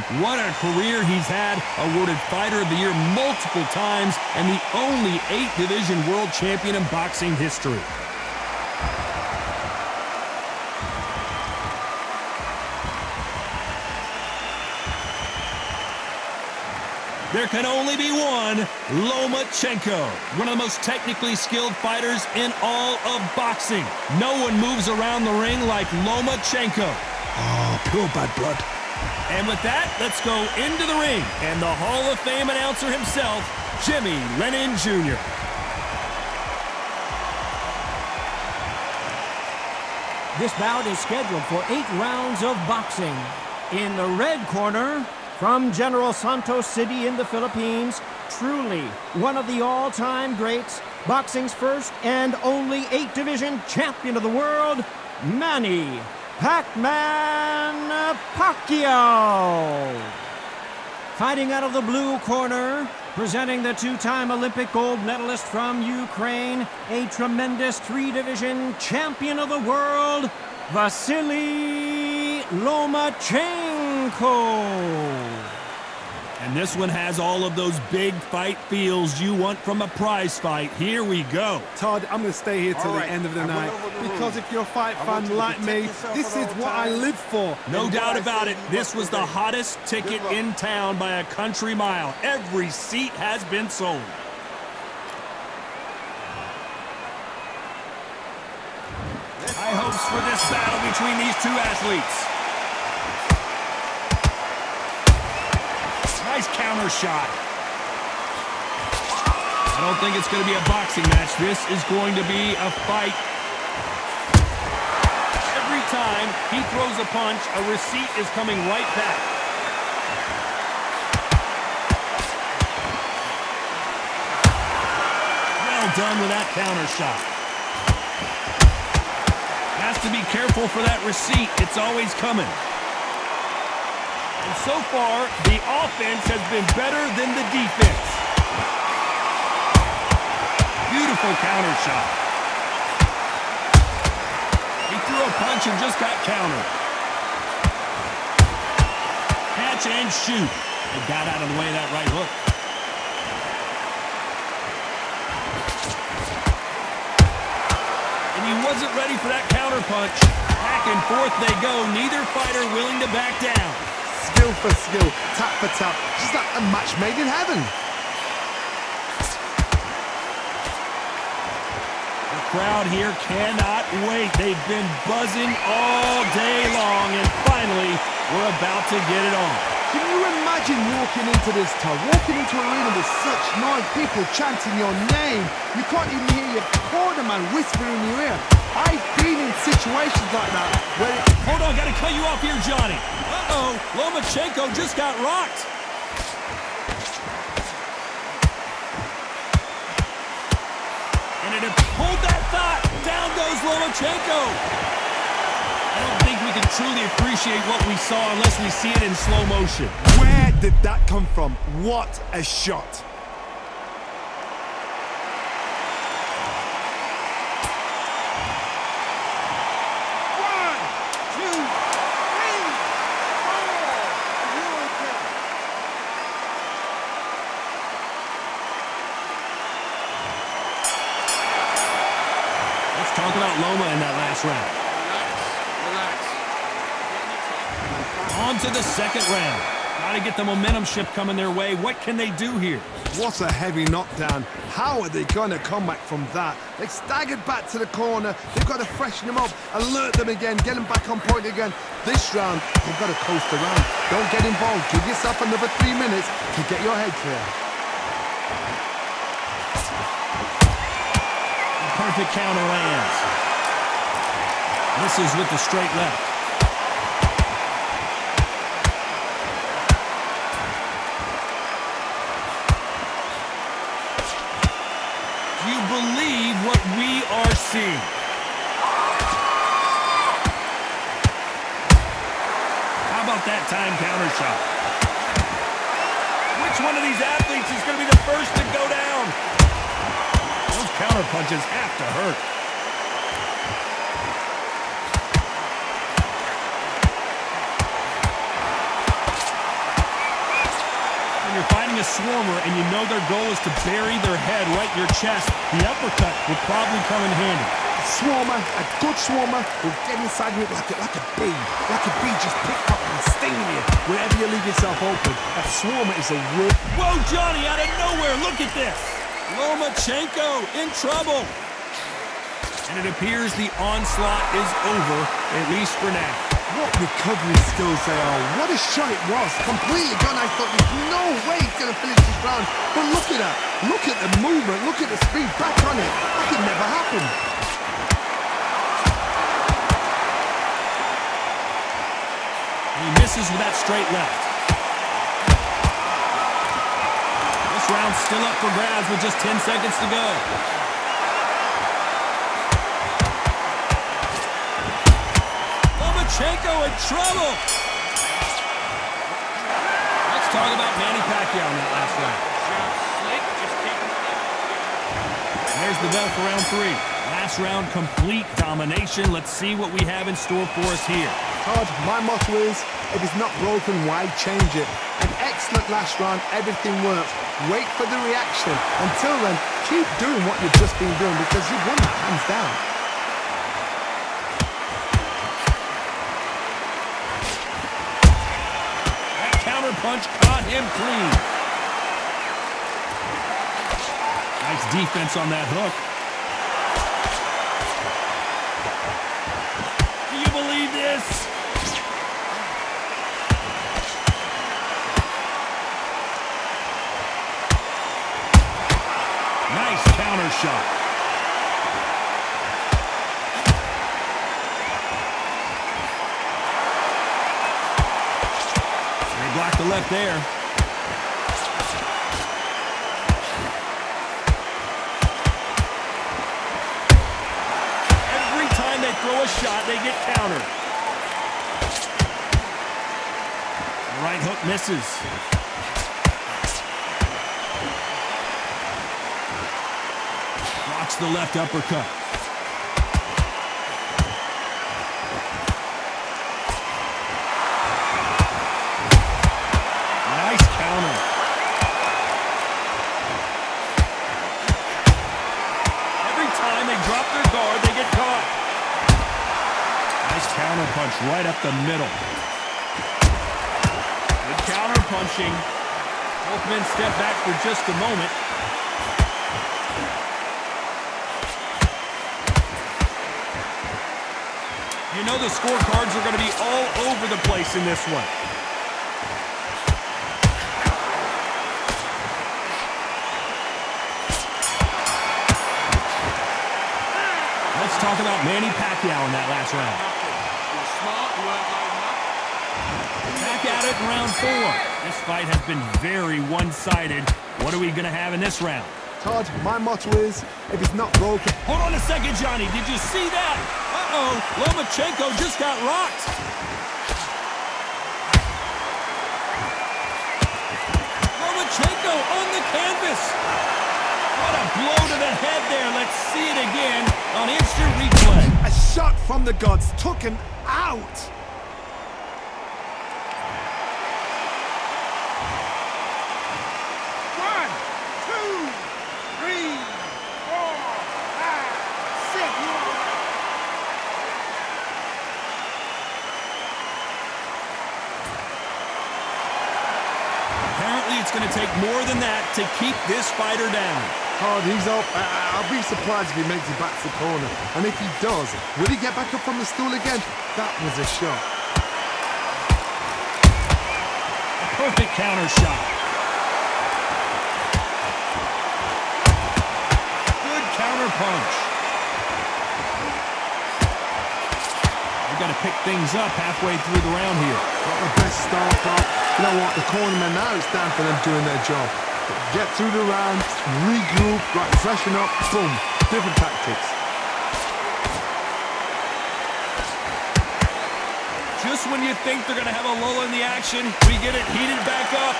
man, what a career he's had. Awarded Fighter of the Year multiple times and the only 8-division world champion in boxing history. There can only be one, Lomachenko, one of the most technically skilled fighters in all of boxing. No one moves around the ring like Lomachenko. Oh, pure bad blood. And with that, let's go into the ring. And the Hall of Fame announcer himself, Jimmy Lennon Jr. This bout is scheduled for 8 rounds of boxing. In the red corner, from General Santos City in the Philippines, truly one of the all-time greats, boxing's first and only 8-division champion of the world, Manny Pacquiao. Fighting out of the blue corner, presenting the 2-time Olympic gold medalist from Ukraine, a tremendous 3-division champion of the world, Vasiliy Lomachenko. And this one has all of those big fight feels you want from a prize fight. Here we go. Todd, I'm going to stay here till the end of the night because if you're a fight fan like me, this is what I live for. No doubt about it. This was the hottest ticket in town by a country mile. Every seat has been sold. High hopes for this battle between these two athletes. Nice counter shot. I don't think it's going to be a boxing match. This is going to be a fight. Every time he throws a punch, a receipt is coming right back. Well done with that counter shot. Has to be careful for that receipt. It's always coming. And so far, the offense has been better than the defense. Beautiful counter shot. He threw a punch and just got countered. Catch and shoot. They got out of the way of that right hook. And he wasn't ready for that counter punch. Back and forth they go. Neither fighter willing to back down. Skill for skill, tap for tap, just like a match made in heaven. The crowd here cannot wait. They've been buzzing all day long, and finally, we're about to get it on. Can you imagine walking into this town, walking into an arena with such noise, people chanting your name? You can't even hear your corner man whispering in your ear. I've been in situations like that where Hold on, gotta cut you off here, Johnny. Uh-oh, Lomachenko just got rocked. And it pulled that thought. Down goes Lomachenko. I don't think we can truly appreciate what we saw unless we see it in slow motion. where did that come from? What a shot. Talk about Loma in that last round. Relax. On to the second round. Got to get the momentum shift coming their way. What can they do here? What a heavy knockdown. How are they going to come back from that? They staggered back to the corner. They've got to freshen them up, alert them again, get them back on point again. This round, they've got to coast around. Don't get involved. Give yourself another 3 minutes to get your head clear. Perfect counter lands. This is with the straight left. Do you believe what we are seeing? How about that time counter shot? Which one of these athletes is going to be the first to go down? Those counter punches have to hurt. When you're fighting a swarmer and you know their goal is to bury their head right in your chest, the uppercut will probably come in handy. A good swarmer will get inside you like a bee. Like a bee just picked up and stinging you wherever you leave yourself open. A swarmer is a real... Whoa, Johnny, out of nowhere, look at this. Lomachenko in trouble. And it appears the onslaught is over, at least for now. What recovery skills they are. What a shot it was. Completely gone. I thought there's no way he's going to finish this round. But look at that. Look at the movement. Look at the speed. Back on it. That could never happen. He misses with that straight left. This round's still up for grabs with just 10 seconds to go. Lomachenko in trouble. Let's talk about Manny Pacquiao in that last round. There's the bell for round 3. Last round, complete domination. Let's see what we have in store for us here. Todd, my motto is, if it's not broken, why change it? An excellent last round, everything works. Wait for the reaction. Until then, keep doing what you've just been doing because you've won that hands down. That counter punch caught him clean. Nice defense on that hook. Do you believe this? Nice counter shot. They blocked the left there. Every time they throw a shot, they get countered. The right hook misses. The left uppercut. Nice counter. Every time they drop their guard, they get caught. Nice counter punch right up the middle. Good counter punching. Both men step back for just a moment. You know the scorecards are going to be all over the place in this one. Let's talk about Manny Pacquiao in that last round. Back at it in round 4. This fight has been very one-sided. What are we going to have in this round? Todd, my motto is, if it's not broken... Hold on a second, Johnny. Did you see that? Uh-oh. Lomachenko just got rocked. Lomachenko on the canvas. What a blow to the head there. Let's see it again on instant replay. A shot from the gods took him out. It's going to take more than that to keep this fighter down. Oh, he's up. I'll be surprised if he makes it back to the corner. And if he does, will he get back up from the stool again? That was a shot. A perfect counter shot. Good counter punch. We've got to pick things up halfway through the round here. Got the best start, Bob. You know what? The cornermen now, it's time for them doing their job. Get through the round, regroup, right, freshen up, boom. Different tactics. Just when you think they're going to have a lull in the action, we get it heated back up.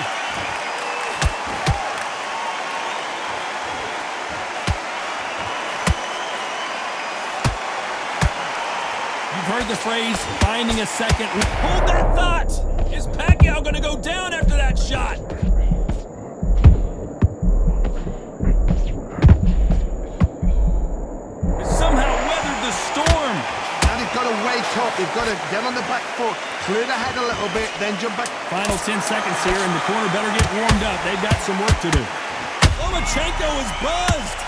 You've heard the phrase, finding a second. Hold that thought! Is Pacquiao going to go down after that shot? to get on the back foot, clear the head a little bit, then jump back. Final 10 seconds here, and the corner better get warmed up. They've got some work to do. Lomachenko is buzzed.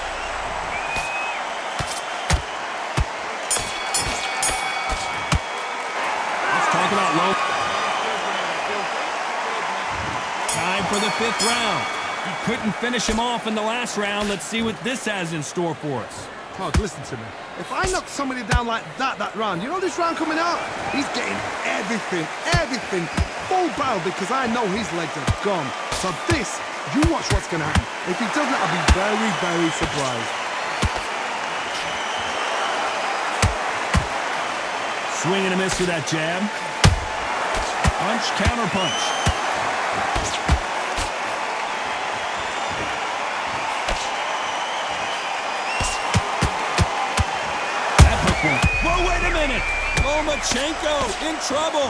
Let's talk about Lom. Time for the 5th round. He couldn't finish him off in the last round. Let's see what this has in store for us. Mark, listen to me. If I knock somebody down like that round, you know this round coming out? He's getting everything, full barrel, because I know his legs are gone. So this, you watch what's going to happen. If he doesn't, I'll be very, very surprised. Swing and a miss with that jab. Punch, counter punch. Whoa, wait a minute! Lomachenko in trouble!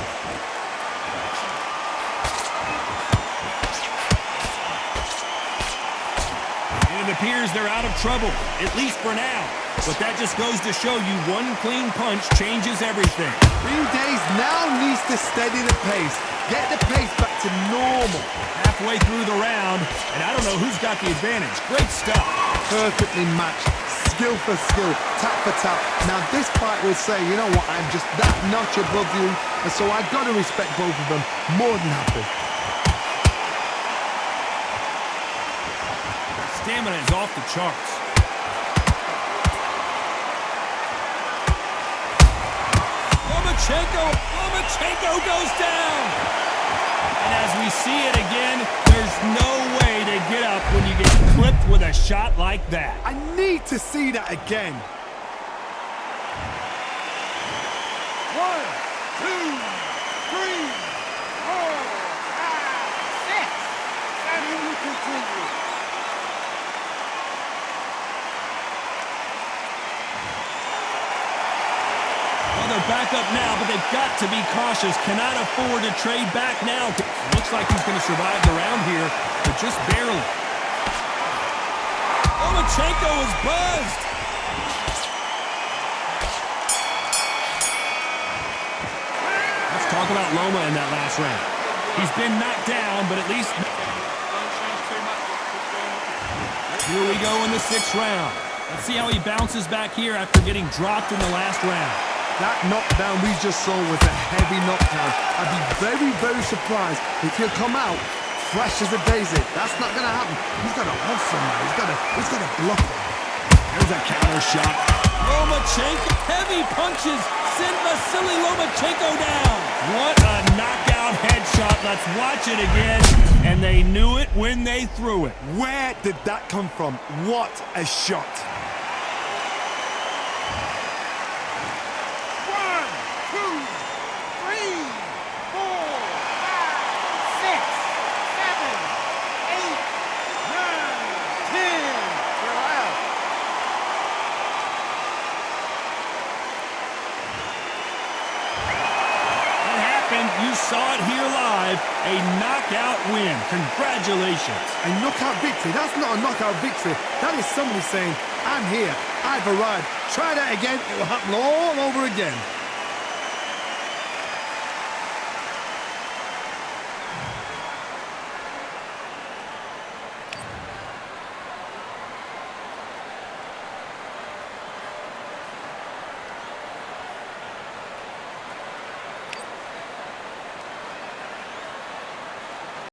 And it appears they're out of trouble, at least for now. But that just goes to show you one clean punch changes everything. Green Days now needs to steady the pace. Get the pace back to normal. Halfway through the round, and I don't know who's got the advantage. Great stuff. Perfectly matched. Skill for skill, tap for tap. Now this fight will say, you know what, I'm just that notch above you, and so I've got to respect both of them. More than happy. Stamina is off the charts. Lomachenko goes down! And as we see it again, there's no way to get up when you get clipped with a shot like that. I need to see that again. 1, 2, 3, 4, 5, 6, 7, we continue. Well, they're back up now, but they've got to be cautious. Cannot afford to trade back now. Looks like he's going to survive the round here, but just barely. Lomachenko is buzzed. Let's talk about Loma in that last round. He's been knocked down, but at least... Here we go in the 6th round. Let's see how he bounces back here after getting dropped in the last round. That knockdown we just saw was a heavy knockdown. I'd be very, very surprised if he'll come out fresh as a daisy. That's not going to happen. He's got to hustle now. He's got to bluff him. There's a counter shot. Lomachenko, heavy punches send Vasiliy Lomachenko down. What a knockout headshot. Let's watch it again. And they knew it when they threw it. Where did that come from? What a shot. 1, 2, 3, 4, 5, 6, 7, 8, 9, 10. You're out. What happened? You saw it here live. A knockout win. Congratulations. A knockout victory? That's not a knockout victory. That is somebody saying, I'm here, I've arrived. Try that again, it will happen all over again.